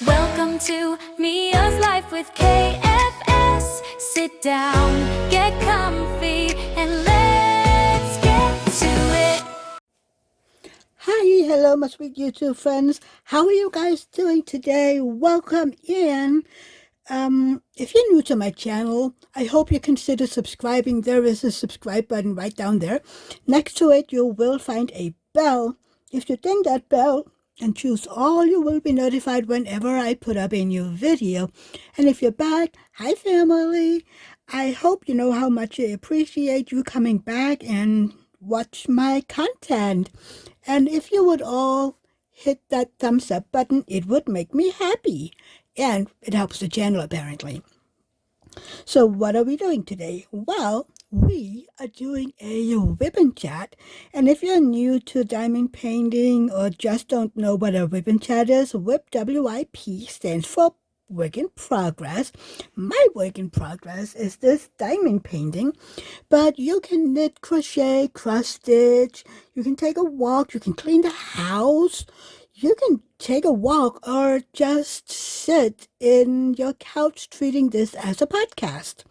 Welcome to Mia's Life with KFS. Sit down, get comfy, and let's get to it. Hi, hello, my sweet YouTube friends. How are you guys doing today? Welcome in. If you're new to my channel, I hope you consider subscribing. There is a subscribe button right down there. Next to it, you will find a bell. If you ding that bell and choose all, you will be notified whenever I put up a new video. And if you're back, hi family. I hope you know how much I appreciate you coming back and watch my content. And if you would all hit that thumbs up button, it would make me happy. And it helps the channel, apparently. So what are we doing today? Well, we are doing a ribbon chat. And if you're new to diamond painting or just don't know what a ribbon chat is, WIP, W-I-P, stands for work in progress. My work in progress is this diamond painting, but you can knit, crochet, cross stitch, you can take a walk, you can clean the house, you can take a walk or just sit in your couch treating this as a podcast.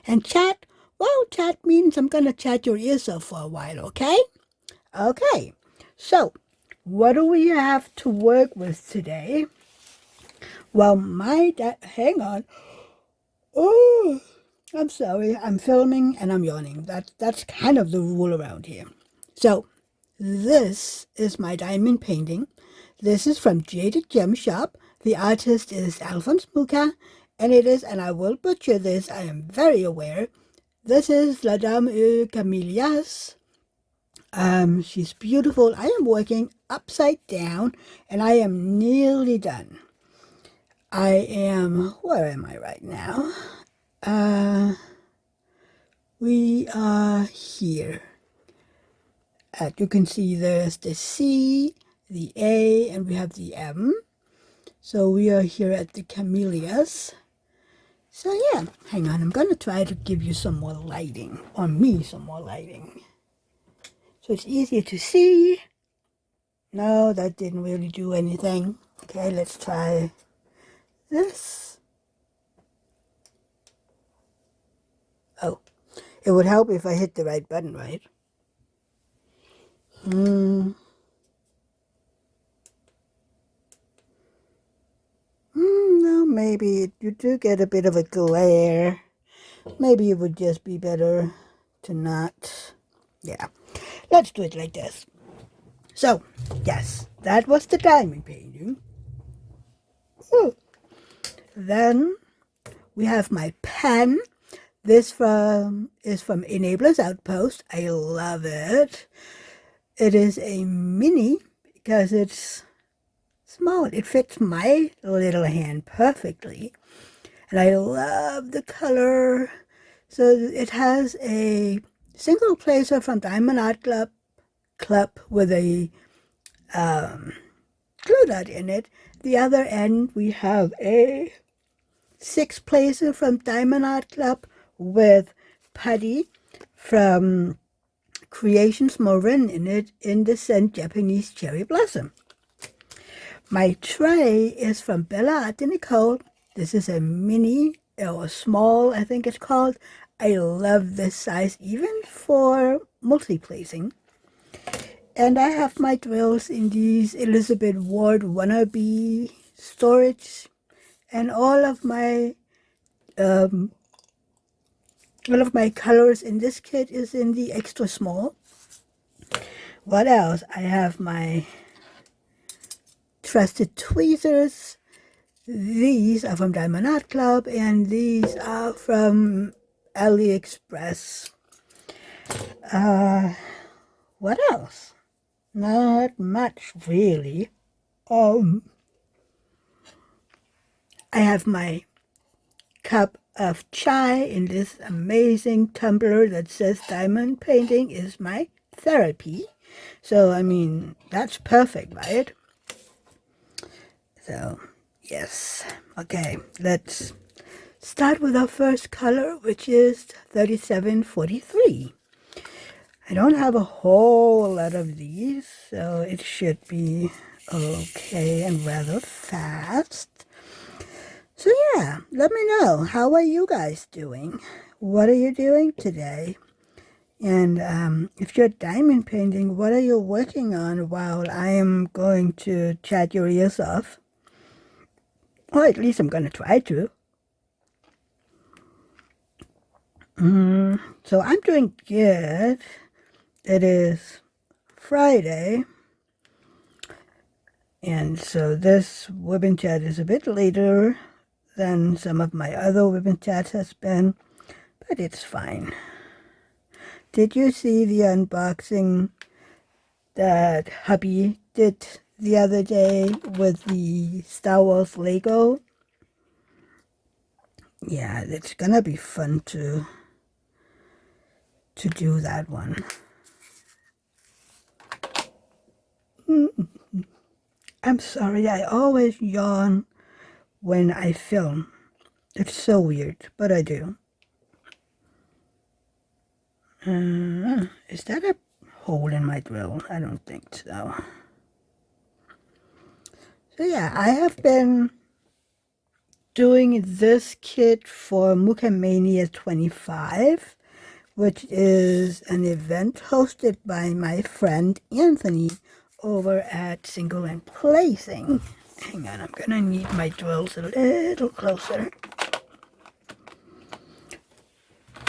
And chat, well, chat means I'm going to chat your ears off for a while, okay? Okay, so what do we have to work with today? Well, hang on. Oh, I'm sorry. I'm filming and I'm yawning. That's kind of the rule around here. So, this is my diamond painting. This is from Jaded Gem Shop. The artist is Alphonse Muka, and it is, and I will butcher this, I am very aware. This is La Dame aux Camélias. She's beautiful. I am working upside down, and I am nearly done. Where am I right now? We are here. You can see there's the C, the A, and we have the M. So we are here at the camellias. So yeah, hang on. I'm going to try to give you some more lighting, or me some more lighting. So it's easier to see. No, that didn't really do anything. Okay, let's try this. Oh, it would help if I hit the right button, right? No, maybe you do get a bit of a glare. Maybe it would just be better to not. Yeah, let's do it like this. So, yes, that was the diamond painting. Then we have my pen. This is from Enabler's Outpost. I love it. It is a mini because it's small. It fits my little hand perfectly. And I love the color. So it has a single placer from Diamond Art Club with a glue dot in it. The other end we have a 6 placer from Diamond Art Club with putty from Creations Marin in it in the scent Japanese Cherry Blossom. My tray is from Bella Art Nicole. This is a mini or small, I think it's called. I love this size even for multi-placing. And I have my drills in these Elizabeth Ward wannabe storage, and all of my colors in this kit is in the extra small. What else? I have my trusted tweezers. These are from Diamond Art Club, and these are from AliExpress. What else? Not much, really. I have my cup of chai in this amazing tumbler that says diamond painting is my therapy. So, I mean, that's perfect, right? So, yes. Okay, let's start with our first color, which is 3743. I don't have a whole lot of these, so it should be okay and rather fast. yeah, let me know. How are you guys doing? What are you doing today? And if you're diamond painting, what are you working on while I am going to chat your ears off? Or at least I'm going to try to. So I'm doing good. It is Friday. And so this ribbon chat is a bit later than some of my other ribbon chats has been, but it's fine. Did you see the unboxing that hubby did the other day with the Star Wars Lego? Yeah, it's gonna be fun to do that one. I'm sorry, I always yawn when I film. It's so weird, but I do. Is that a hole in my drill? I don't think so. So yeah, I have been doing this kit for Mukhamania 25, which is an event hosted by my friend Anthony over at Single and Placing. Hang on, I'm gonna need my drills a little closer.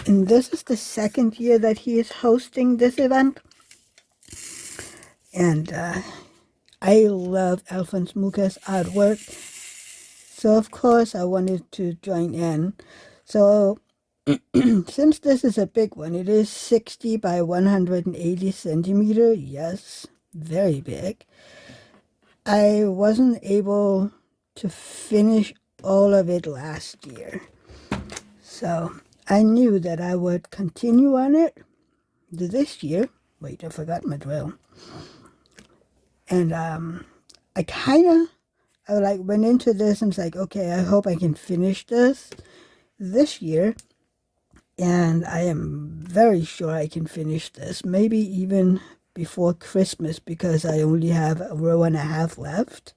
And this is the second year that he is hosting this event. And I love Alphonse Muka's artwork. So of course I wanted to join in. So since this is a big one, it is 60 by 180 centimeter. Yes, very big. I wasn't able to finish all of it last year. So I knew that I would continue on it this year. Wait, I forgot my drill. And I kind of like went into this and was like, okay, I hope I can finish this year. And I am very sure I can finish this, maybe even before Christmas, because I only have a row and a half left.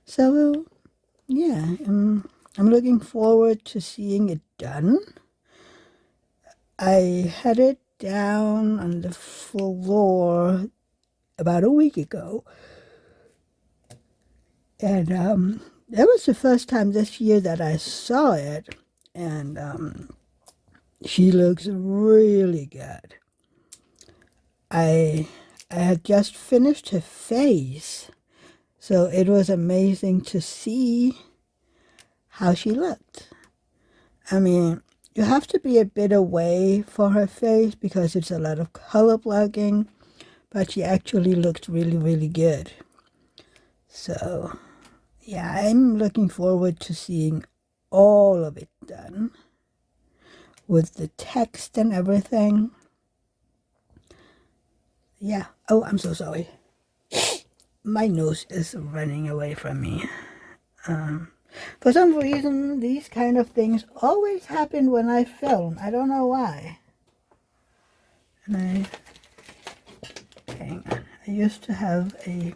So yeah, I'm looking forward to seeing it done. I had it down on the floor about a week ago. And that was the first time this year that I saw it. And she looks really good. I had just finished her face. So it was amazing to see how she looked. I mean, you have to be a bit away for her face because it's a lot of color blocking, but she actually looked really, really good. So, yeah, I'm looking forward to seeing all of it done with the text and everything. Yeah. Oh, I'm so sorry. My nose is running away from me. For some reason, these kind of things always happen when I film. I don't know why. And hang on. I used to have a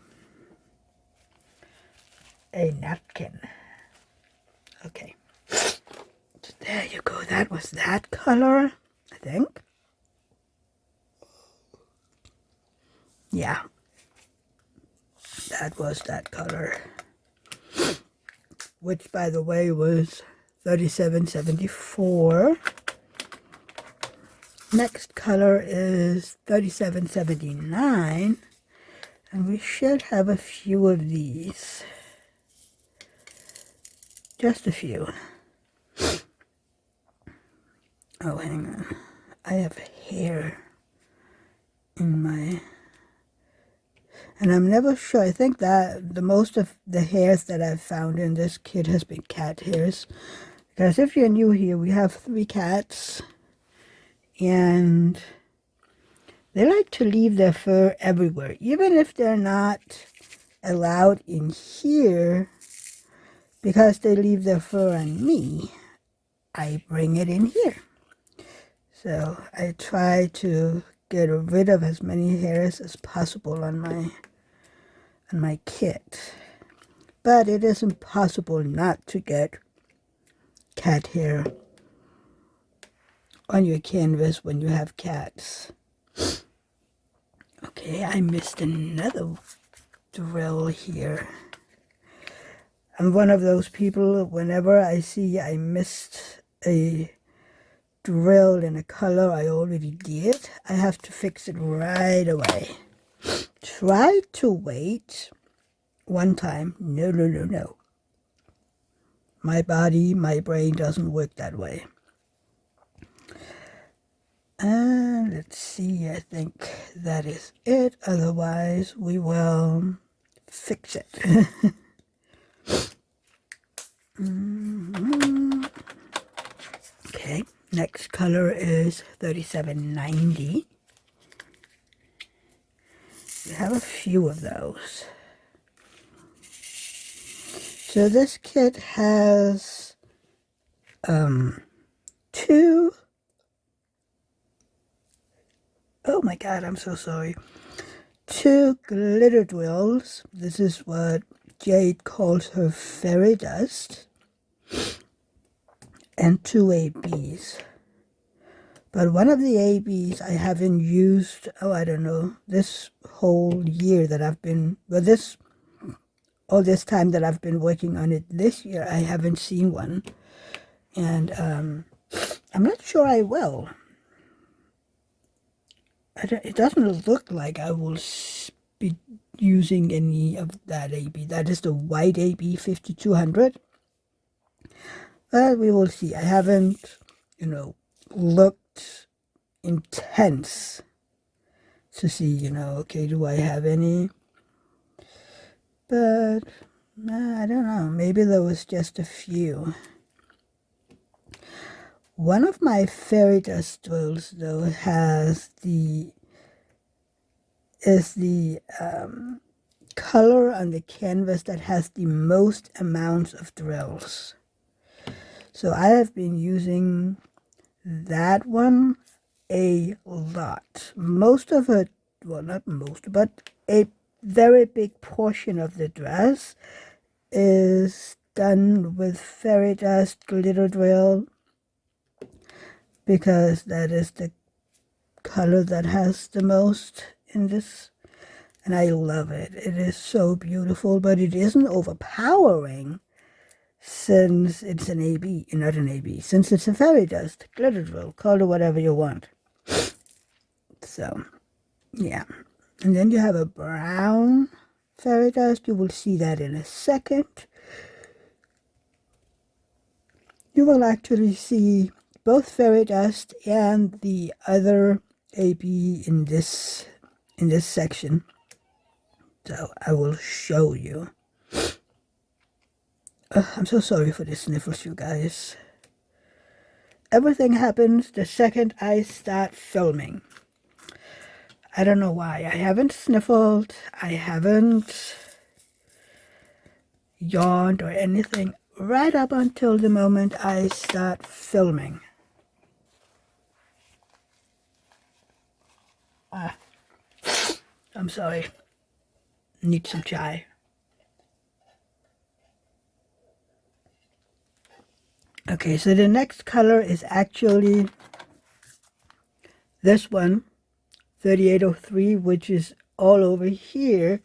napkin. Okay. So there you go. That was that color, I think. Yeah. That was that color. Which, by the way, was $37.74. Next color is $37.79. And we should have a few of these. Just a few. Oh, hang on. I have hair in my... And I'm never sure. I think that the most of the hairs that I've found in this kit has been cat hairs. Because if you're new here, we have 3 cats. And they like to leave their fur everywhere. Even if they're not allowed in here, because they leave their fur on me, I bring it in here. So I try to get rid of as many hairs as possible on my kit. But it is impossible not to get cat hair on your canvas when you have cats. Okay, I missed another drill here. I'm one of those people, whenever I see I missed a drill in a color I already did, I have to fix it right away. Try to wait one time. No, no, no, no. My body, my brain doesn't work that way. And let's see, I think that is it. Otherwise, we will fix it. Okay, next color is 3790. We have a few of those. So this kit has two, oh my god, I'm so sorry, two glitter drills. This is what Jade calls her fairy dust, and two ABs. But one of the ABs I haven't used, I don't know, this whole year that I've been, all this time that I've been working on it this year, I haven't seen one. And I'm not sure I will. It doesn't look like I will be using any of that AB. That is the white AB 5200. But we will see. I haven't, looked intense to see, okay, do I have any? But I don't know. Maybe there was just a few. One of my fairy dust drills, though, is the color on the canvas that has the most amounts of drills. So I have been using that one a lot. Most of it, well, not most, but a very big portion of the dress is done with fairy dust glitter drill, because that is the color that has the most in this, and I love it. It is so beautiful, but it isn't overpowering since it's an AB, not an AB, since it's a fairy dust glitter drill, call it whatever you want. So, yeah. And then you have a brown fairy dust. You will see that in a second. You will actually see both fairy dust and the other AB in this section. So I will show you. I'm so sorry for the sniffles, you guys. Everything happens the second I start filming. I don't know why. I haven't sniffled. I haven't yawned or anything right up until the moment I start filming. I'm sorry. Need some chai. Okay, so the next color is actually this one, 3803, which is all over here.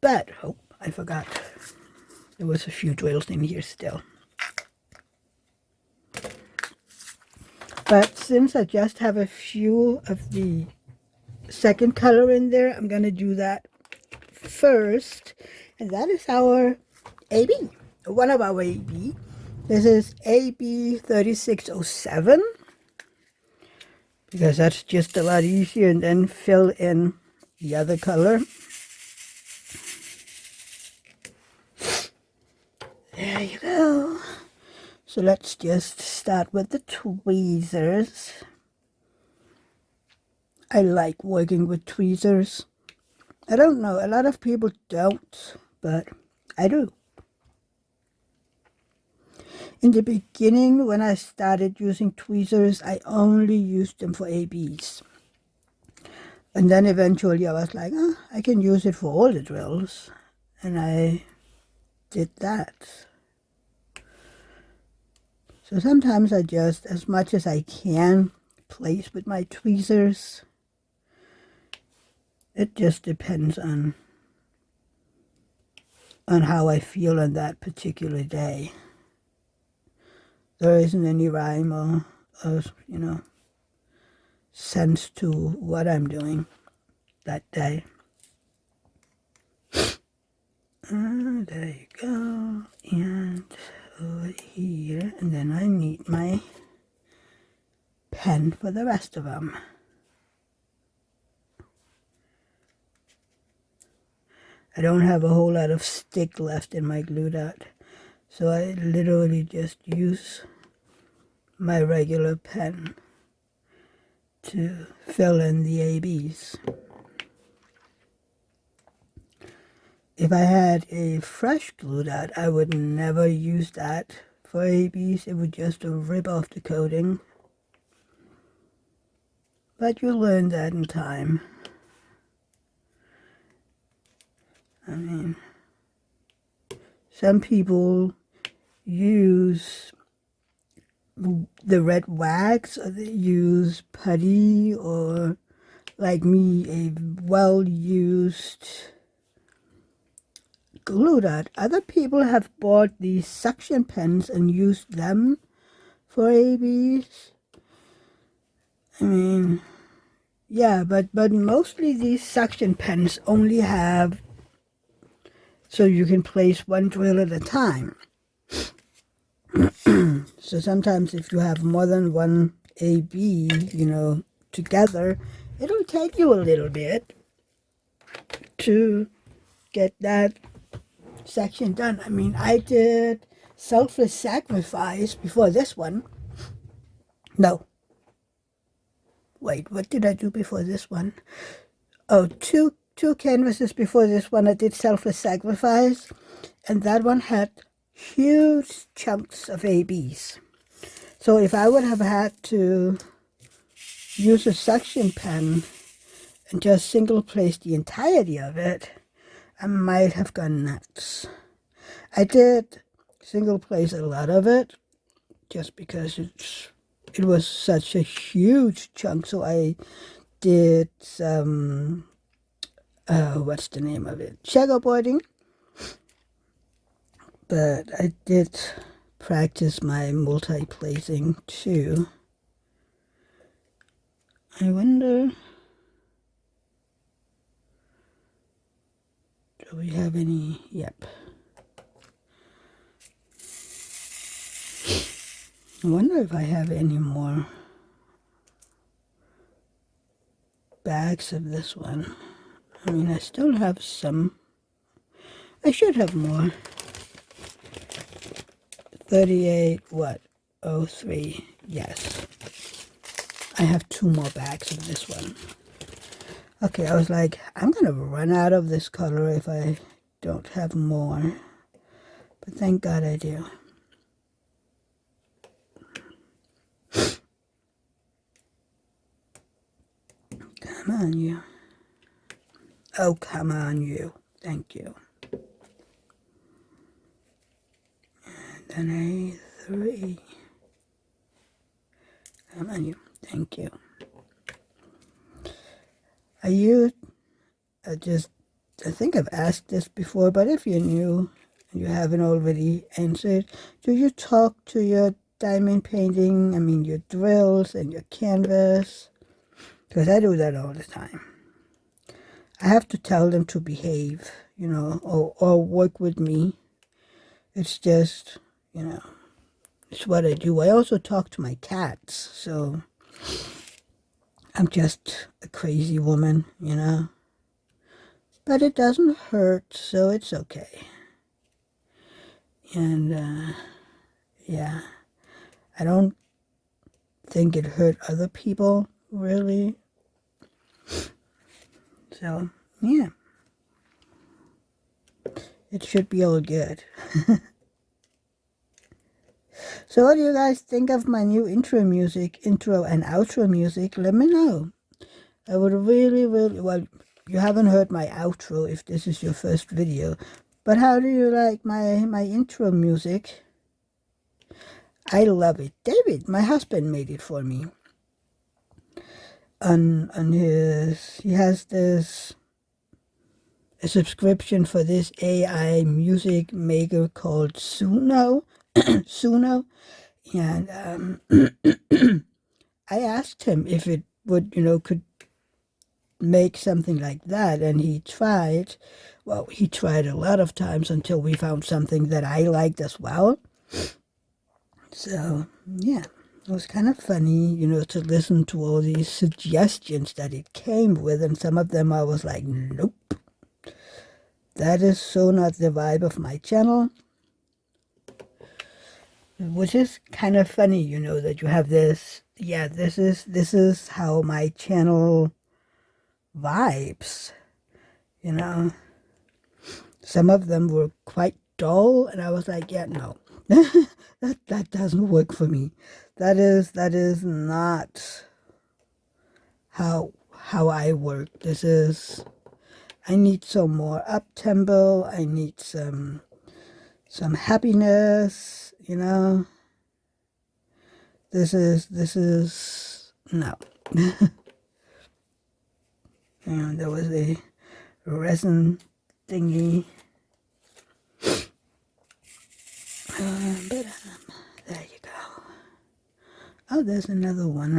But, oh, I forgot. There was a few drills in here still. But since I just have a few of the second color in there, I'm going to do that first. And that is our AB, one of our AB. This is AB 3607, because that's just a lot easier, and then fill in the other color. There you go. So let's just start with the tweezers. I like working with tweezers. I don't know, a lot of people don't, but I do. In the beginning, when I started using tweezers, I only used them for ABs. And then eventually I was like, oh, I can use it for all the drills. And I did that. So sometimes I just, as much as I can, place with my tweezers. It just depends on how I feel on that particular day. There isn't any rhyme or sense to what I'm doing that day. There you go. And over here. And then I need my pen for the rest of them. I don't have a whole lot of stick left in my glue dot, so I literally just use my regular pen to fill in the ABs. If I had a fresh glue dot, I would never use that for ABs. It would just rip off the coating. But you learn that in time. I mean, some people use the red wax, or they use putty, or like me, a well-used glue dot. Other people have bought these suction pens and used them for ABs. I mean, yeah, but mostly these suction pens only have so you can place one drill at a time. So sometimes if you have more than one AB, together, it'll take you a little bit to get that section done. I mean, I did Selfless Sacrifice before this one. No. Wait, what did I do before this one? Oh, two canvases before this one. I did Selfless Sacrifice, and that one had huge chunks of ABs. So if I would have had to use a suction pen and just single place the entirety of it, I might have gone nuts. I did single place a lot of it just because it was such a huge chunk. So I did some, what's the name of it? Checkerboarding. But I did practice my multi-placing too. I wonder, do we have any? Yep. I wonder if I have any more bags of this one. I mean, I still have some. I should have more. 38, what? 03, yes. I have 2 more bags of this one. Okay, I was like, I'm going to run out of this color if I don't have more. But thank God I do. Come on, you. Oh, come on, you. Thank you. And then A3. Come on, you. Thank you. I think I've asked this before, but if you're new and you haven't already answered, do you talk to your diamond painting, your drills and your canvas? Because I do that all the time. I have to tell them to behave, or work with me. It's just, it's what I do. I also talk to my cats, so I'm just a crazy woman, But it doesn't hurt, so it's okay. And, yeah, I don't think it hurt other people, really. So, yeah. It should be all good. So what do you guys think of my new intro and outro music? Let me know. I would really, well, you haven't heard my outro if this is your first video. But how do you like my intro music? I love it. David, my husband, made it for me. He has this a subscription for this AI music maker called Suno. Suno. And I asked him if it would, could make something like that, and he tried. Well, he tried a lot of times until we found something that I liked as well. So, yeah, it was kind of funny, to listen to all these suggestions that it came with, and some of them I was like, nope. That is so not the vibe of my channel. Which is kind of funny, that you have this. Yeah, this is how my channel vibes. Some of them were quite dull, and I was like, yeah, no, that doesn't work for me. That is not how I work. I need some more up tempo. I need some happiness. This is no. There was a resin thingy. But there you go. Oh, there's another one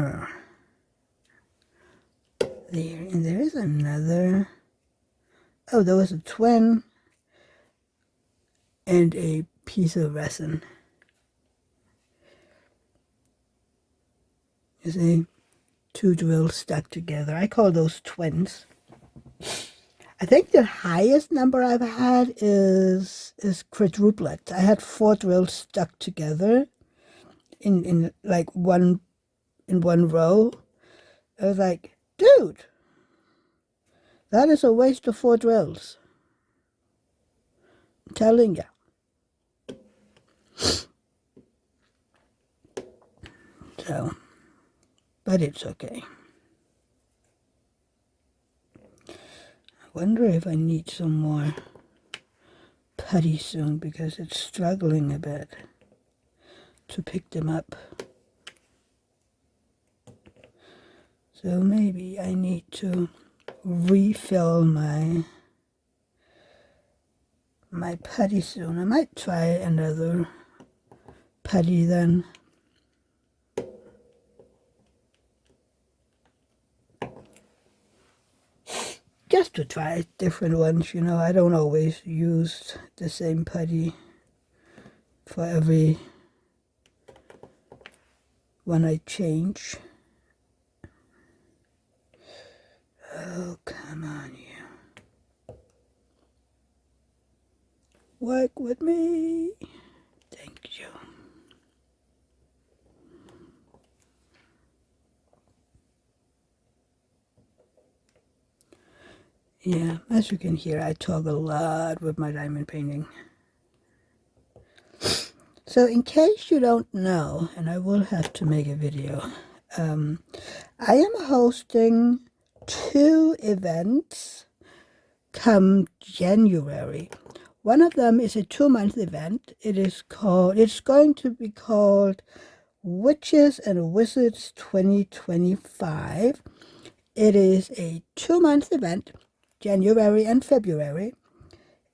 there, and there is another. Oh, there was a twin and a piece of resin. You see, two drills stuck together. I call those twins. I think the highest number I've had is quadruplet. I had 4 drills stuck together in like one row. I was like, dude, that is a waste of 4 drills. I'm telling you. So, but it's okay. I wonder if I need some more putty soon, because it's struggling a bit to pick them up. So maybe I need to refill my putty soon. I might try another putty then. Just to try different ones, I don't always use the same putty for every one I change. Oh, come on, you. Work with me. Thank you. Yeah, as you can hear, I talk a lot with my diamond painting. So in case you don't know, and I will have to make a video, I am hosting 2 events come January. One of them is a 2-month event. It's going to be called Witches and Wizards 2025. It is a 2-month event, January and February,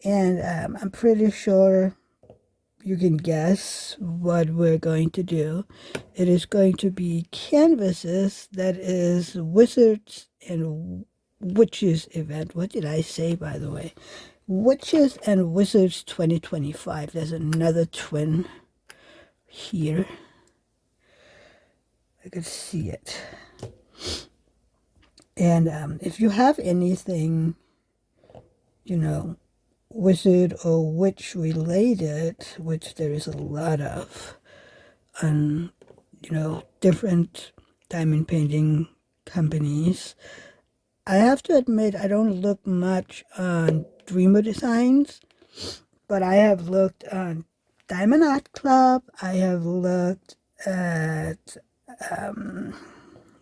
and I'm pretty sure you can guess what we're going to do. It is going to be canvases. That is Wizards and Witches event. What did I say, by the way? Witches and Wizards 2025. There's another twin here. I could see it. And if you have anything, wizard or witch related, which there is a lot of, different diamond painting companies. I have to admit, I don't look much on Dreamer Designs, but I have looked on Diamond Art Club. I have looked at,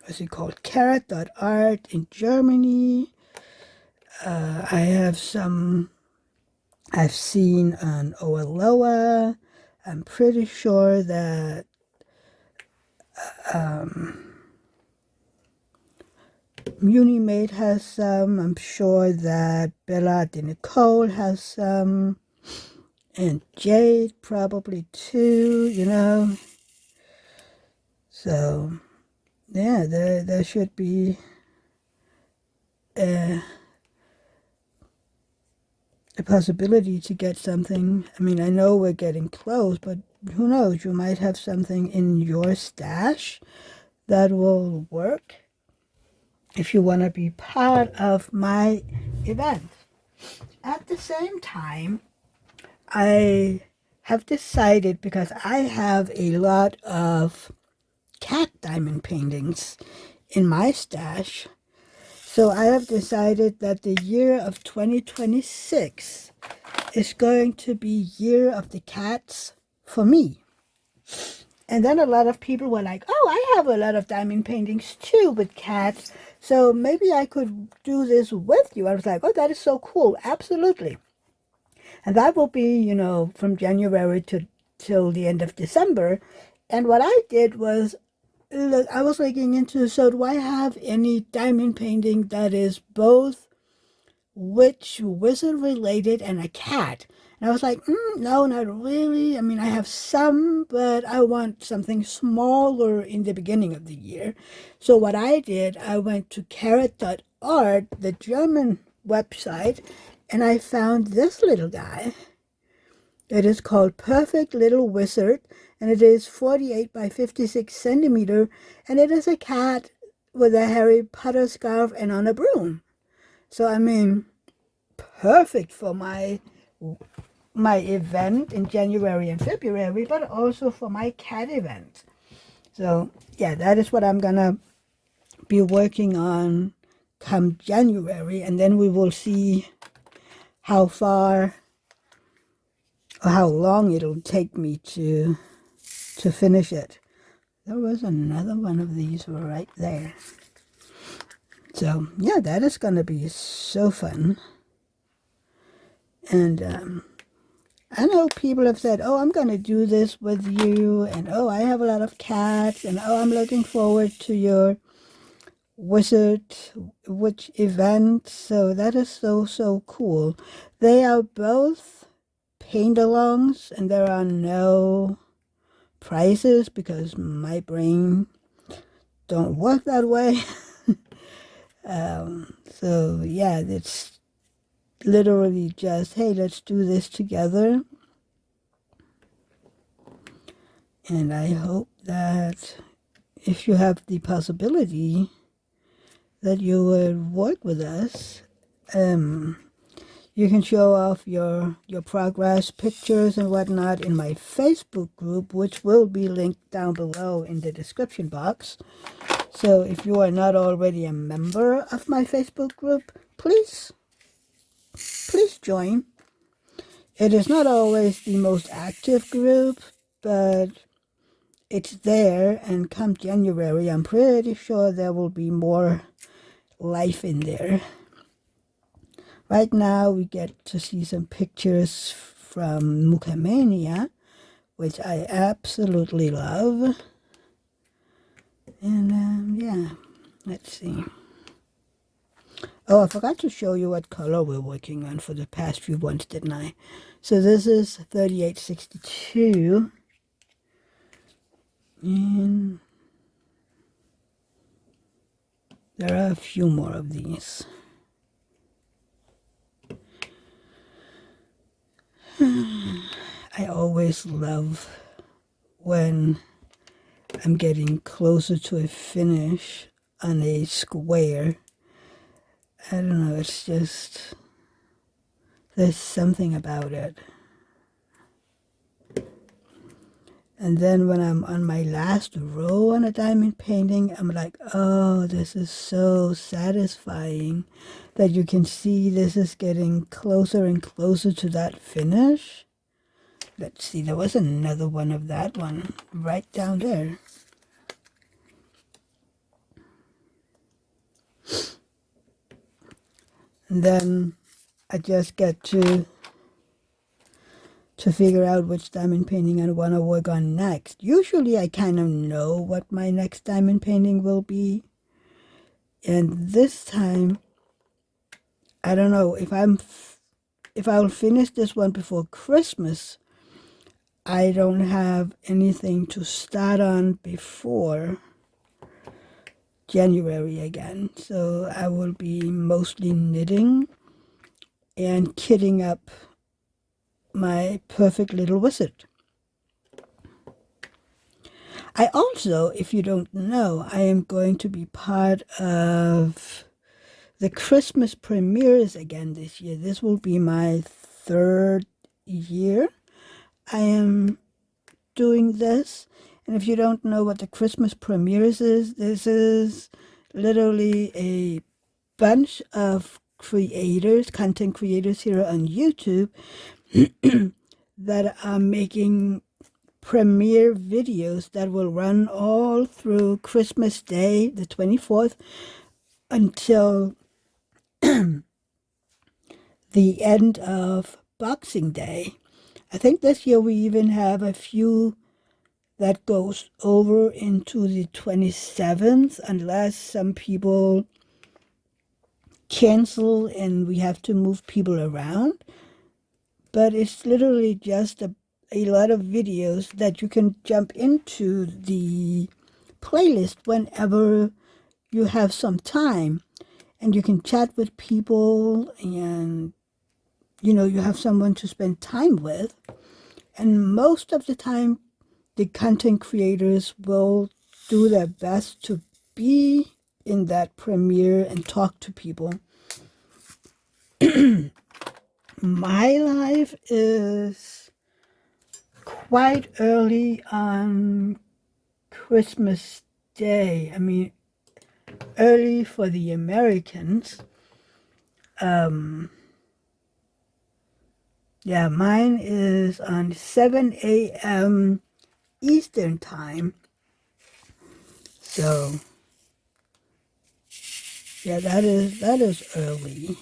what's it called, Carrot.art in Germany. I've seen on Oaloa. I'm pretty sure that Unimate has some. I'm sure that Bella de Nicole has some. And Jade probably too, you know. So, yeah, there should be a possibility to get something. I mean, I know we're getting close, but who knows? You might have something in your stash that will work if you want to be part of my event. At the same time, I have decided, because I have a lot of cat diamond paintings in my stash, so I have decided that the year of 2026 is going to be year of the cats for me. And then a lot of people were like, oh, I have a lot of diamond paintings too with cats, so maybe I could do this with you. I was like, oh, that is so cool. Absolutely. And that will be, you know, from January to till the end of December. And what I did was, look, I was looking into, so do I have any diamond painting that is both witch, wizard related and a cat? And I was like, no, not really. I mean, I have some, but I want something smaller in the beginning of the year. So what I did, I went to carrot.art, the German website, and I found this little guy. It is called Perfect Little Wizard, and it is 48 by 56 centimeter, and it is a cat with a Harry Potter scarf and on a broom. So, I mean, perfect for my event in January and February, but also for my cat event. So, yeah, that is what I'm going to be working on come January, and then we will see how far or how long it'll take me to finish it. There was another one of these right there. So, yeah, that is going to be so fun. And I know people have said, oh, I'm going to do this with you, and oh, I have a lot of cats, and oh, I'm looking forward to your witch event. So that is so cool. They are both paint-alongs, and there are no prices because my brain don't work that way. So yeah, it's literally just, hey, let's do this together. And I hope that if you have the possibility that you would work with us, you can show off your progress pictures and whatnot in my Facebook group, which will be linked down below in the description box. So if you are not already a member of my Facebook group, please join. It is not always the most active group, but it's there, and come January, I'm pretty sure there will be more life in there. Right now, we get to see some pictures from Mukamania, which I absolutely love. And yeah, let's see. Oh, I forgot to show you what color we're working on for the past few ones, didn't I? So this is 3862. And there are a few more of these. I always love when I'm getting closer to a finish on a square. I don't know, it's just, there's something about it. And then when I'm on my last row on a diamond painting, I'm like, oh, this is so satisfying that you can see this is getting closer and closer to that finish. Let's see, there was another one of that one right down there. And then I just get to to figure out which diamond painting I want to work on next. Usually I kind of know what my next diamond painting will be. And this time, I don't know if I'll finish this one before Christmas. I don't have anything to start on before January again. So I will be mostly knitting and kitting up my perfect little wizard. I also, if you don't know, I am going to be part of the Christmas premieres again this year. This will be my third year I am doing this. And if you don't know what the Christmas premieres is, this is literally a bunch of creators, content creators here on YouTube that are making premiere videos that will run all through Christmas Day, the 24th, until the end of Boxing Day. I think this year we even have a few that goes over into the 27th, unless some people cancel and we have to move people around. But it's literally just a lot of videos that you can jump into the playlist whenever you have some time, and you can chat with people, and you have someone to spend time with. And most of the time the content creators will do their best to be in that premiere and talk to people. My life is quite early on Christmas Day. I mean, early for the Americans. Yeah, mine is on 7 a.m. Eastern time. So, yeah, that is early.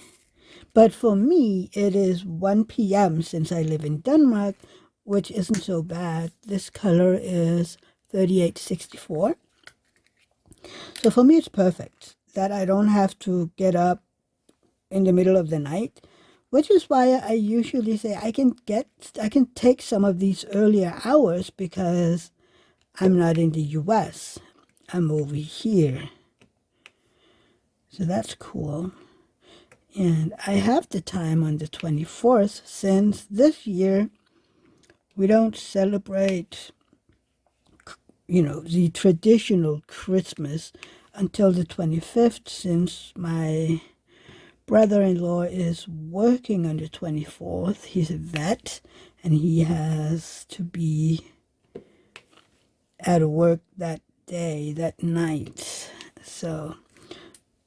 But for me, it is 1 p.m. since I live in Denmark, which isn't so bad. This color is 3864. So for me, it's perfect that I don't have to get up in the middle of the night, which is why I usually say I can take some of these earlier hours because I'm not in the US. I'm over here. So that's cool. And I have the time on the 24th, since this year we don't celebrate, the traditional Christmas until the 25th, since my brother-in-law is working on the 24th. He's a vet, and he has to be at work that day, that night. So,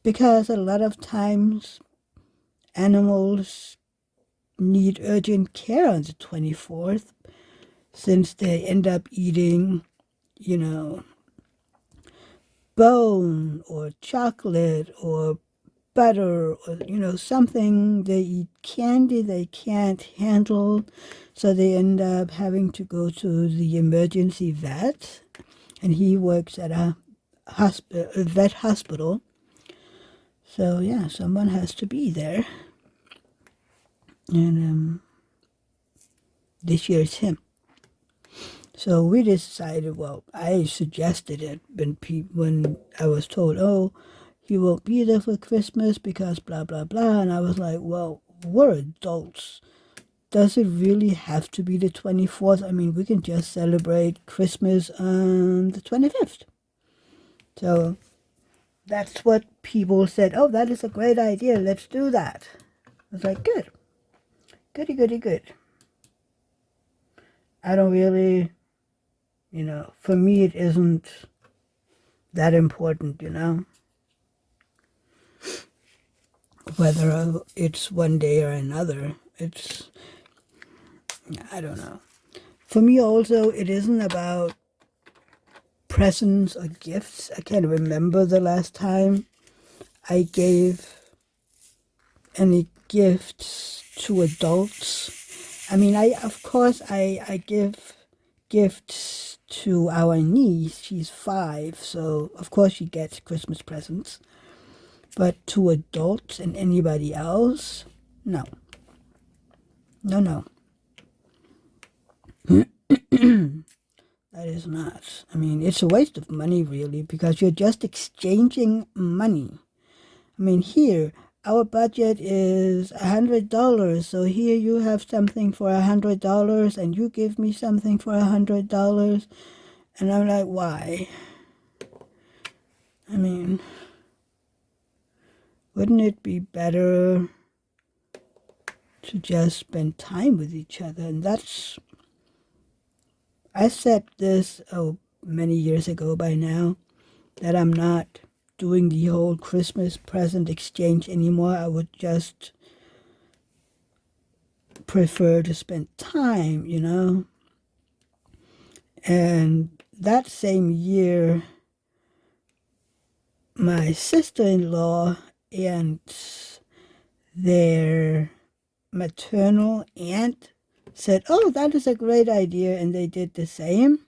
because a lot of times animals need urgent care on the 24th, since they end up eating, bone or chocolate or butter, or something. They eat candy they can't handle, so they end up having to go to the emergency vet, and he works at a vet hospital. So yeah, someone has to be there, and this year it's him. So we decided, well, I suggested it when I was told, oh, he won't be there for Christmas because blah, blah, blah. And I was like, well, we're adults. Does it really have to be the 24th? I mean, we can just celebrate Christmas on the 25th. So that's what people said. Oh, that is a great idea. Let's do that. I was like, good. Goody, goody, good. I don't really, for me it isn't that important, whether it's one day or another. I don't know. For me also, it isn't about presents or gifts. I can't remember the last time I gave any gifts to adults. I mean, of course, I give gifts to our niece. She's 5, so of course she gets Christmas presents. But to adults and anybody else, no. No, no. That is not. I mean, it's a waste of money, really, because you're just exchanging money. I mean, here, our budget is $100, so here you have something for $100, and you give me something for $100, and I'm like, why? I mean, wouldn't it be better to just spend time with each other? And that's, I said this, many years ago by now, that I'm not doing the whole Christmas present exchange anymore. I would just prefer to spend time, you know. And that same year, my sister-in-law and their maternal aunt said, oh, that is a great idea, and they did the same.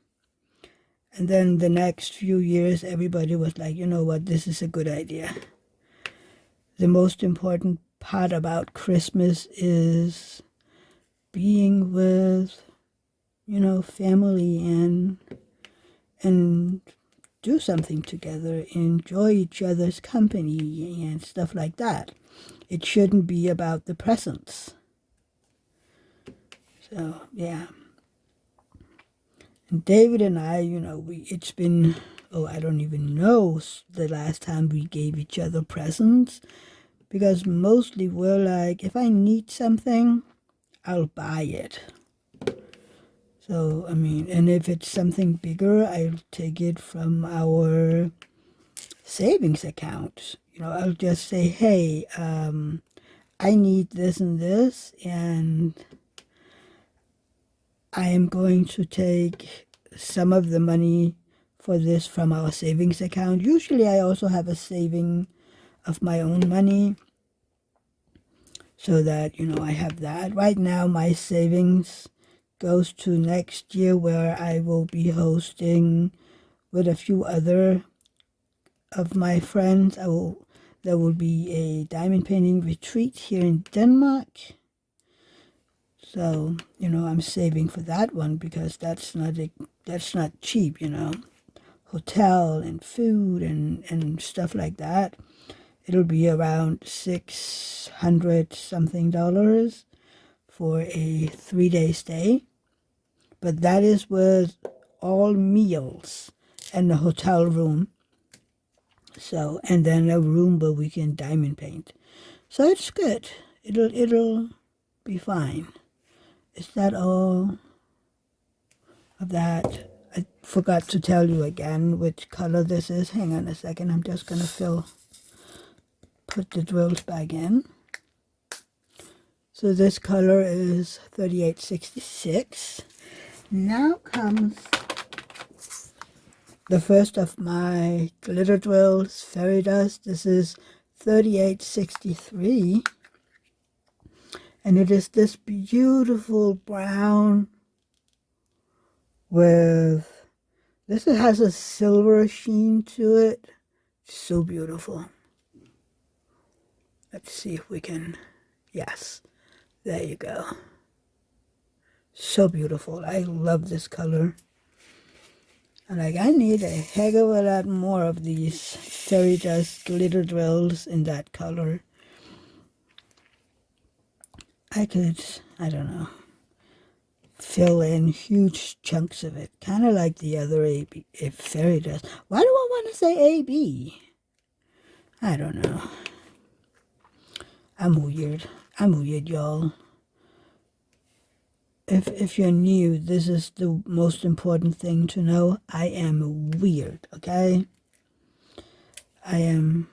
And then the next few years, everybody was like, you know what, this is a good idea. The most important part about Christmas is being with, you know, family and do something together, enjoy each other's company and stuff like that. It shouldn't be about the presents. So, yeah. And David and I, you know, it's been, I don't even know the last time we gave each other presents, because mostly we're like, if I need something, I'll buy it. So, I mean, and if it's something bigger, I'll take it from our savings account. You know, I'll just say, hey, I need this and this, and I am going to take some of the money for this from our savings account. Usually I also have a saving of my own money, so that, you know, I have that. Right now my savings goes to next year, where I will be hosting with a few other of my friends. There will be a diamond painting retreat here in Denmark. So, you know, I'm saving for that one, because that's not cheap, you know. Hotel and food and stuff like that. It'll be around $600 something for a 3-day stay. But that is with all meals and a hotel room. So, and then a room where we can diamond paint. So it's good. It'll be fine. Is that all of that? I forgot to tell you again which color this is. Hang on a second. I'm just going to put the drills back in. So this color is 3866. Now comes the first of my glitter drills, fairy dust. This is 3863. And it is this beautiful brown with, this has a silver sheen to it. So beautiful. Let's see if we can, yes, there you go. So beautiful. I love this color. And like, I need a heck of a lot more of these fairy dust glitter drills in that color. I could, I don't know, fill in huge chunks of it. Kind of like the other fairy dust. Why do I want to say AB? I don't know. I'm weird, y'all. If you're new, this is the most important thing to know. I am weird, okay? I am,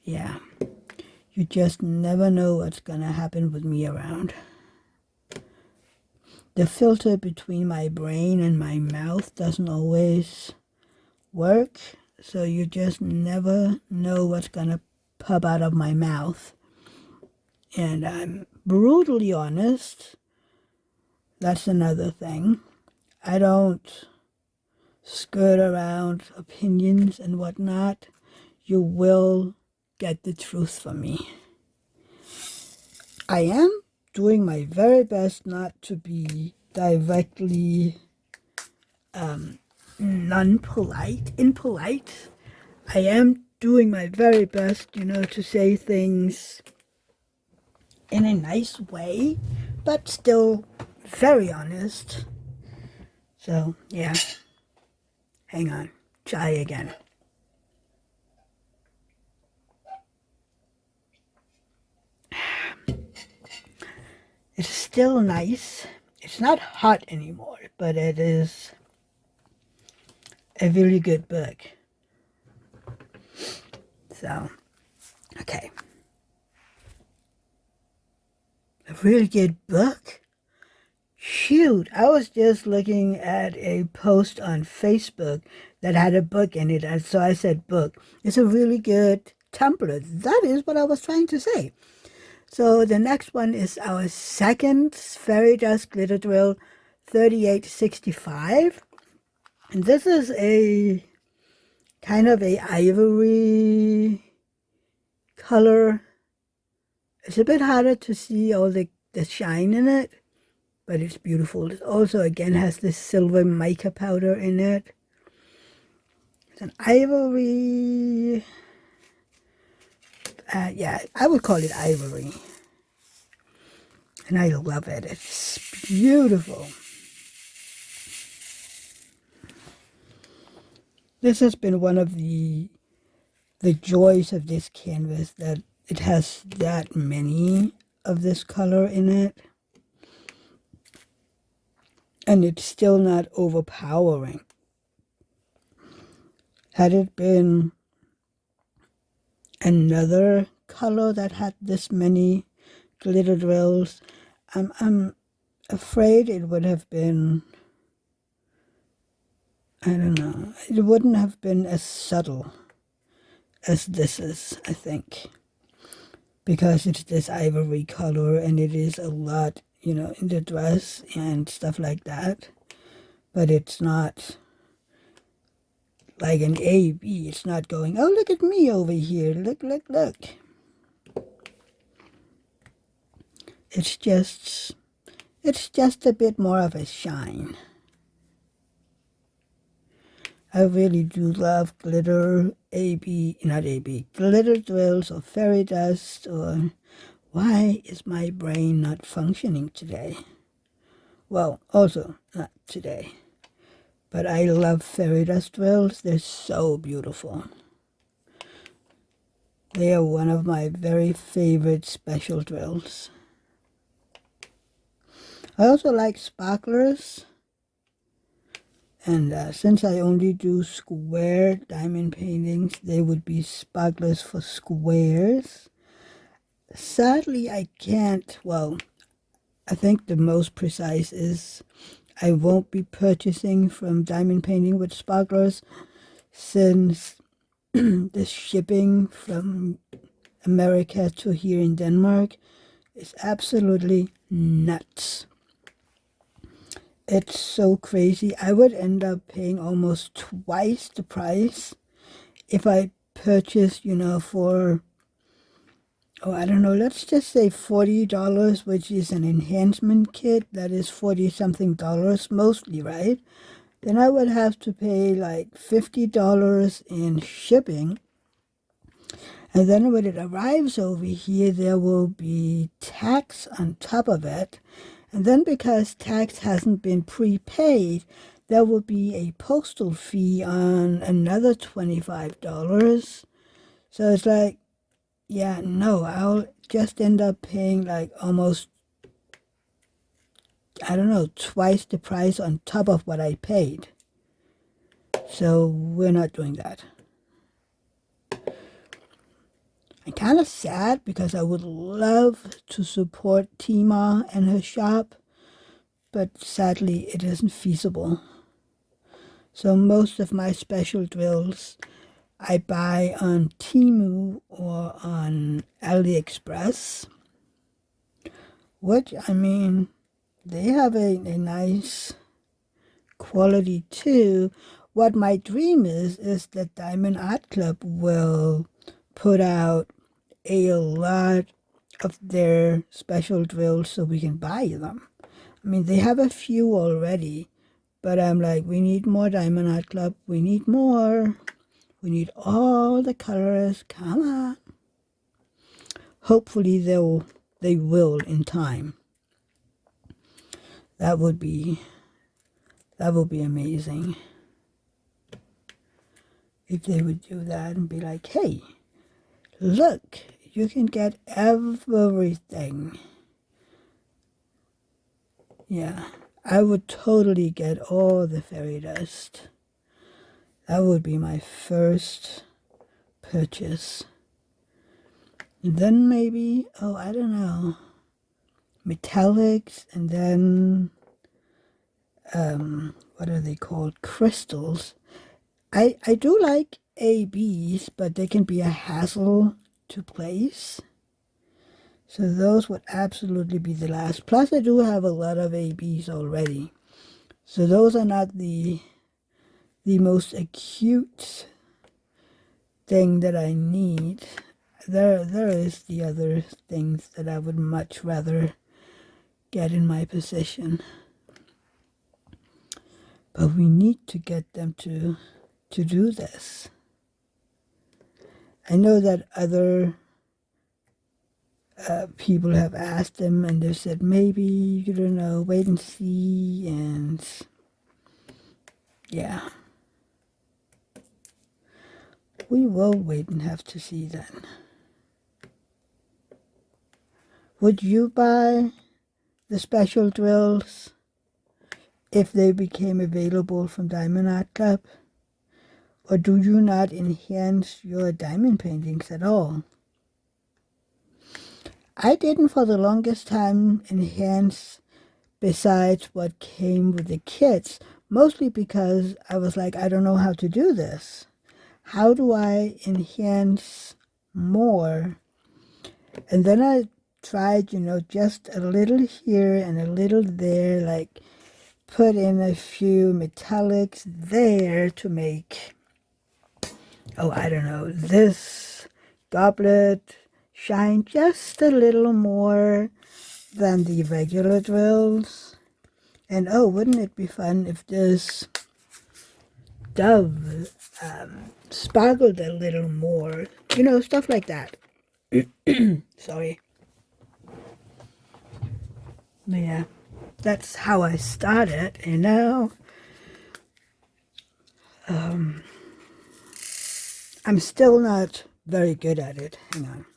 yeah. You just never know what's gonna happen with me around. The filter between my brain and my mouth doesn't always work, so you just never know what's gonna pop out of my mouth. And I'm brutally honest. That's another thing. I don't skirt around opinions and whatnot. You will get the truth from me. I am doing my very best not to be directly impolite. I am doing my very best, to say things in a nice way, but still very honest. So, yeah. Hang on. Try again. It's still nice. It's not hot anymore, but it is a really good book. So, okay. A really good book? Shoot, I was just looking at a post on Facebook that had a book in it, and so I said book. It's a really good template. That is what I was trying to say. So the next one is our second Fairy Dust Glitter Drill 3865. And this is a kind of a ivory color. It's a bit harder to see all the shine in it, but it's beautiful. It also, again, has this silver mica powder in it. It's an ivory, yeah, I would call it ivory. And I love it. It's beautiful. This has been one of the joys of this canvas, that it has that many of this color in it. And it's still not overpowering. Had it been another color that had this many glitter drills, I'm afraid it would have been, I don't know, it wouldn't have been as subtle as this is, I think, because it's this ivory color and it is a lot, in the dress and stuff like that, but it's not like an A-B. It's not going, oh, look at me over here, look. It's just a bit more of a shine. I really do love glitter, glitter drills or fairy dust, or why is my brain not functioning today? Well, also not today. But I love fairy dust drills. They're so beautiful. They are one of my very favorite special drills. I also like sparklers. And since I only do square diamond paintings, they would be sparklers for squares. Sadly, I can't, well, I think the most precise is I won't be purchasing from Diamond Painting with Sparklers, since the shipping from America to here in Denmark is absolutely nuts. It's so crazy. I would end up paying almost twice the price if I purchased, for, I don't know, let's just say $40, which is an enhancement kit. That is 40-something dollars mostly, right? Then I would have to pay like $50 in shipping. And then when it arrives over here, there will be tax on top of it. And then because tax hasn't been prepaid, there will be a postal fee on another $25. So it's like, yeah, no, I'll just end up paying like almost, I don't know, twice the price on top of what I paid. So we're not doing that. I'm kind of sad because I would love to support Tima and her shop, but sadly it isn't feasible. So most of my special drills I buy on Temu or on AliExpress. which, I mean, they have a nice quality too. What my dream is that Diamond Art Club will put out a lot of their special drills so we can buy them. I mean, they have a few already, but I'm like, we need more Diamond Art Club. We need more. We need all the colors. Come on. Hopefully they will in time. That would be amazing if they would do that and be like, hey, look, you can get everything. Yeah, I would totally get all the fairy dust. That would be my first purchase. And then maybe, oh, I don't know, metallics, and then, what are they called? Crystals. I do like ABs, but they can be a hassle to place. So those would absolutely be the last. Plus, I do have a lot of ABs already. So those are not the most acute thing that I need. There is the other things that I would much rather get in my possession. But we need to get them to do this. I know that other people have asked them and they said maybe, you don't know, wait and see, and yeah. We will wait and have to see then. Would you buy the special drills if they became available from Diamond Art Club? Or do you not enhance your diamond paintings at all? I didn't for the longest time enhance besides what came with the kits, mostly because I was like, I don't know how to do this. How do I enhance more? And then I tried, just a little here and a little there, like put in a few metallics there to make, oh, I don't know, this goblet shine just a little more than the regular drills. And oh, wouldn't it be fun if this dove sparkled a little more, stuff like that. Sorry. But yeah, that's how I started, and now I'm still not very good at it. Hang on.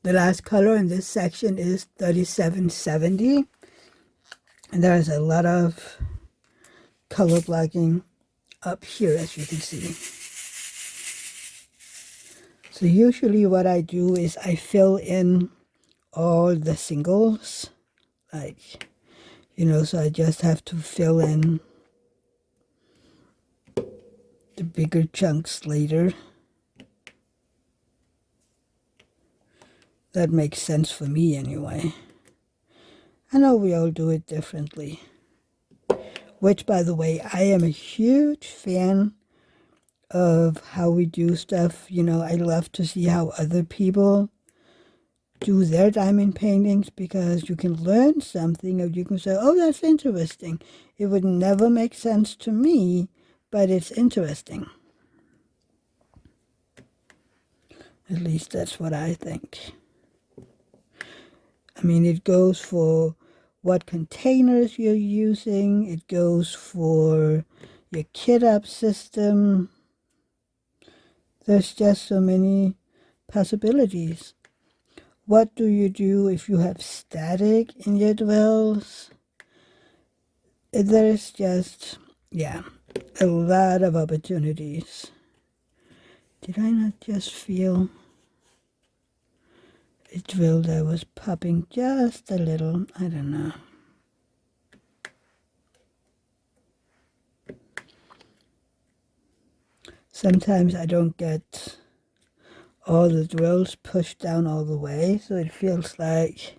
The last color in this section is 3770, and there's a lot of color blocking up here, as you can see. So usually what I do is I fill in all the singles, like, so I just have to fill in the bigger chunks later. That makes sense for me anyway. I know we all do it differently. Which, by the way, I am a huge fan of how we do stuff. I love to see how other people do their diamond paintings because you can learn something, or you can say, oh, that's interesting. It would never make sense to me, but it's interesting. At least that's what I think. I mean, it goes for what containers you're using. It goes for your kit up system. There's just so many possibilities. What do you do if you have static in your drills? There's just, yeah, a lot of opportunities. Did I not just feel a drill that was popping just a little? I don't know. Sometimes I don't get all the drills pushed down all the way, so it feels like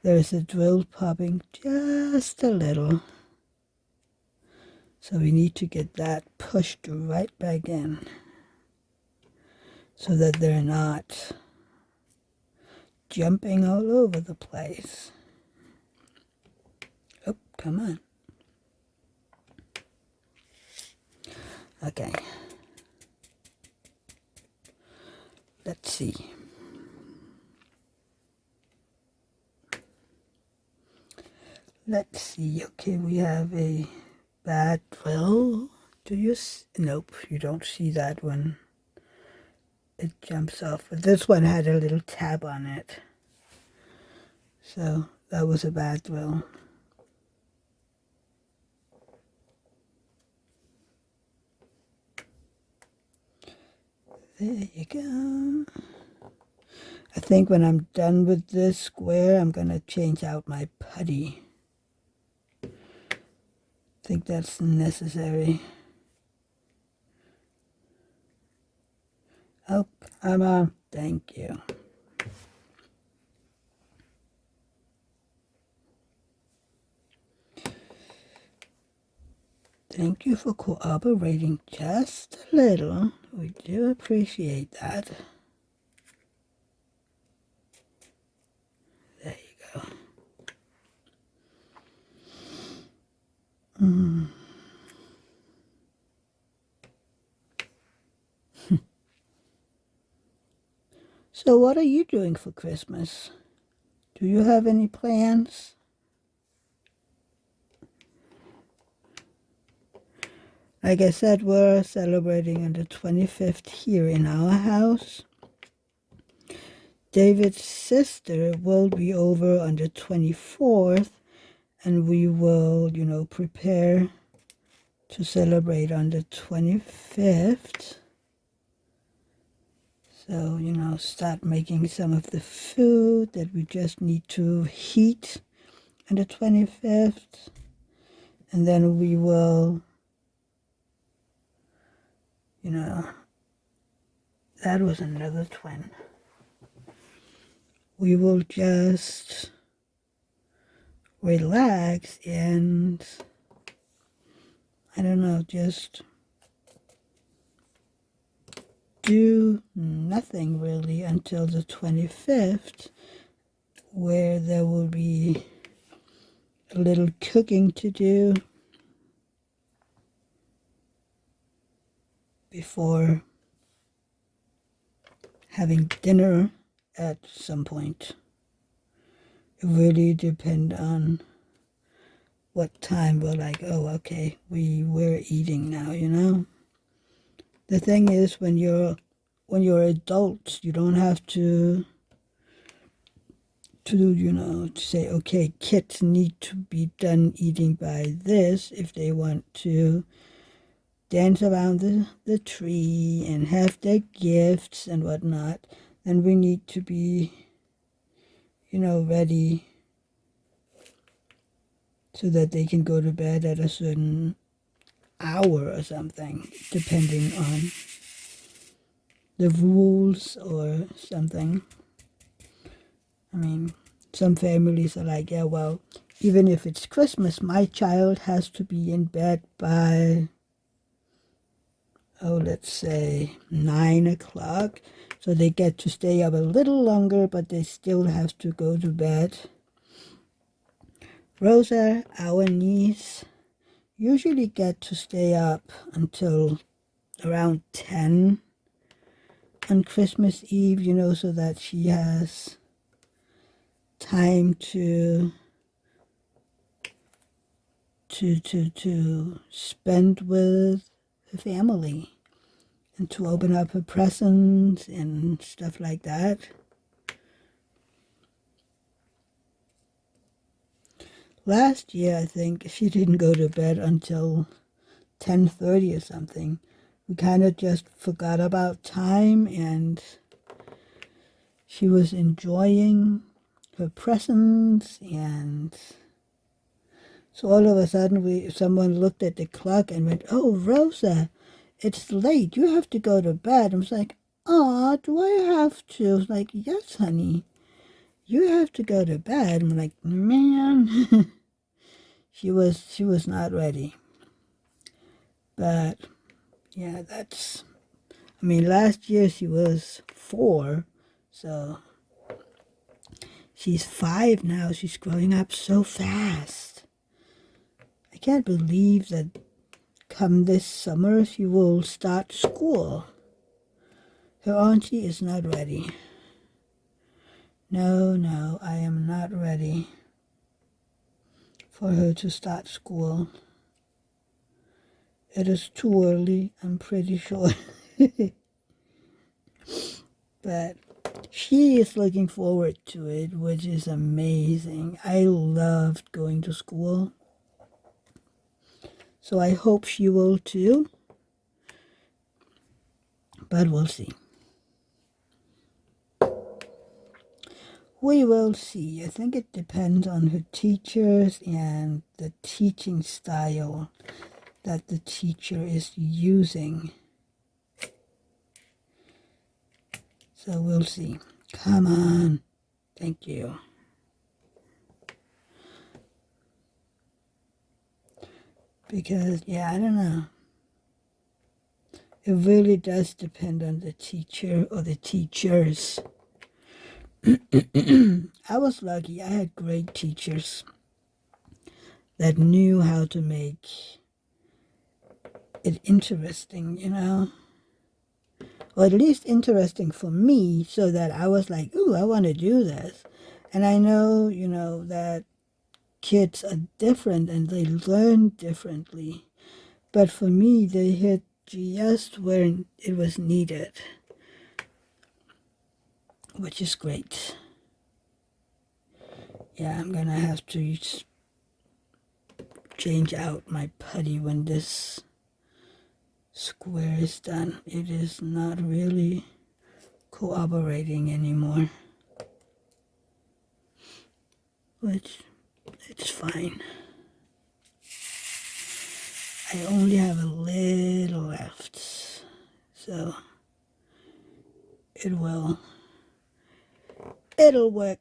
there's a drill popping just a little. So we need to get that pushed right back in so that they're not jumping all over the place. Oh, come on. Okay. Let's see. Let's see. Okay, we have a bad drill. Do you? Nope, you don't see that one. It jumps off. But this one had a little tab on it. So that was a bad drill. There you go. I think when I'm done with this square, I'm going to change out my putty. I think that's necessary. Oh, come on. Thank you. Thank you for cooperating just a little. We do appreciate that. There you go. So what are you doing for Christmas? Do you have any plans? Like I said, we're celebrating on the 25th here in our house. David's sister will be over on the 24th, and we will, prepare to celebrate on the 25th. So, start making some of the food that we just need to heat on the 25th. And then we will, that was another twin. We will just relax and, I don't know, just do nothing really until the 25th, where there will be a little cooking to do before having dinner at some point. It really depends on what time we're like, oh, okay, we're eating now, The thing is, when you're adults, you don't have to say, okay, kids need to be done eating by this if they want to dance around the tree and have their gifts and whatnot. Then we need to be, ready so that they can go to bed at a certain hour or something, depending on the rules or something. I mean, some families are like, yeah, well, even if it's Christmas, my child has to be in bed by, let's say 9 o'clock. So they get to stay up a little longer, but they still have to go to bed. Rosa, our niece, usually get to stay up until around 10 on Christmas Eve, so that she has time to spend with her family and to open up her presents and stuff like that. Last year, I think, she didn't go to bed until 10:30 or something. We kind of just forgot about time, and she was enjoying her presents, and so all of a sudden someone looked at the clock and went, oh, Rosa, it's late, you have to go to bed. I was like, "Aw, do I have to?" I was like, "Yes, honey. You have to go to bed." I'm like, man. She was not ready. But yeah, last year she was 4, so she's 5 now. She's growing up so fast. I can't believe that come this summer she will start school. Her auntie is not ready. No, I am not ready for her to start school. It is too early, I'm pretty sure. But she is looking forward to it, which is amazing. I loved going to school. So I hope she will too. But we'll see. We will see. I think it depends on her teachers and the teaching style that the teacher is using. So we'll see. Come on. Thank you. Because, yeah, I don't know. It really does depend on the teacher or the teachers. I was lucky. I had great teachers that knew how to make it interesting, or at least interesting for me, so that I was like, ooh, I want to do this. And I know, that kids are different and they learn differently. But for me, they hit just where it was needed, which is great. Yeah, I'm going to have to change out my putty when this square is done. It is not really cooperating anymore, which it's fine. I only have a little left, so it'll work.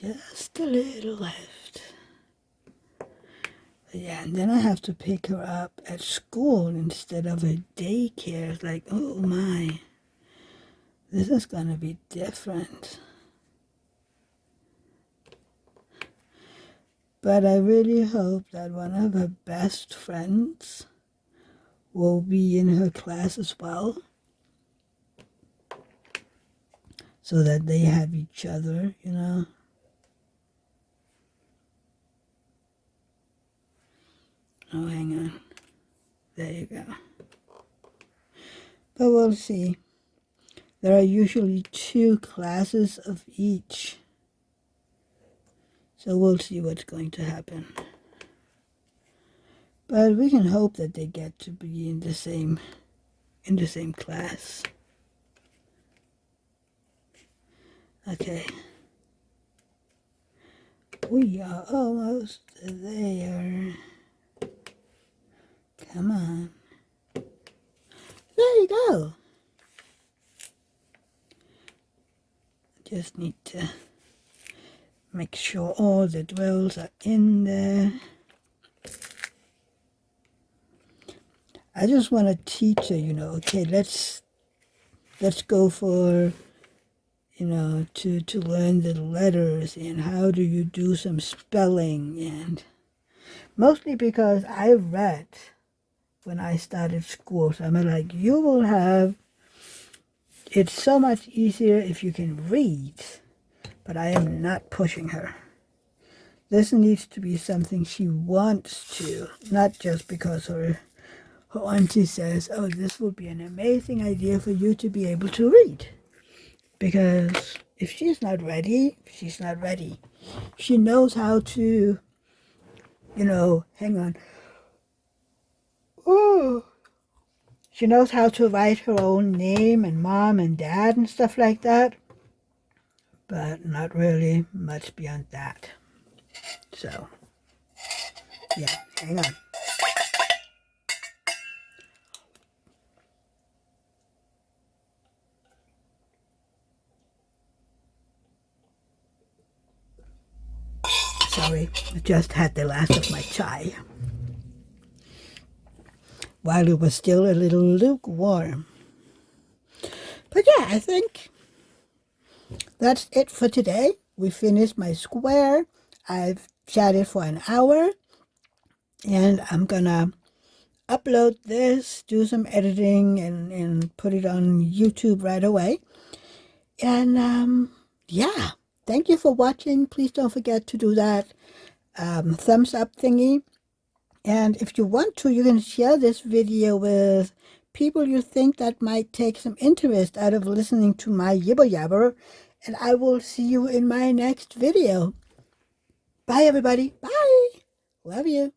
Just a little left. But yeah, and then I have to pick her up at school instead of a daycare. It's like, oh my, this is gonna be different. But I really hope that one of her best friends will be in her class as well, so that they have each other, Oh, hang on. There you go. But we'll see. There are usually 2 classes of each. So we'll see what's going to happen. But we can hope that they get to be in the same class. Okay. We are almost there. Come on. There you go. Just need to make sure all the drills are in there. I just want to teach her, okay, let's go for, to learn the letters and how do you do some spelling, and mostly because I read when I started school. So I'm like, it's so much easier if you can read, but I am not pushing her. This needs to be something she wants to, not just because her auntie says, oh, this would be an amazing idea for you to be able to read. Because if she's not ready, she's not ready. She knows how to, hang on. Ooh. She knows how to write her own name and mom and dad and stuff like that, but not really much beyond that. So, yeah, hang on. Sorry, I just had the last of my chai while it was still a little lukewarm. But yeah, I think that's it for today. We finished my square. I've chatted for an hour, and I'm gonna upload this, do some editing, and put it on YouTube right away. And yeah, thank you for watching. Please don't forget to do that thumbs up thingy. And if you want to, you can share this video with people you think that might take some interest out of listening to my yibber yabber. And I will see you in my next video. Bye, everybody. Bye. Love you.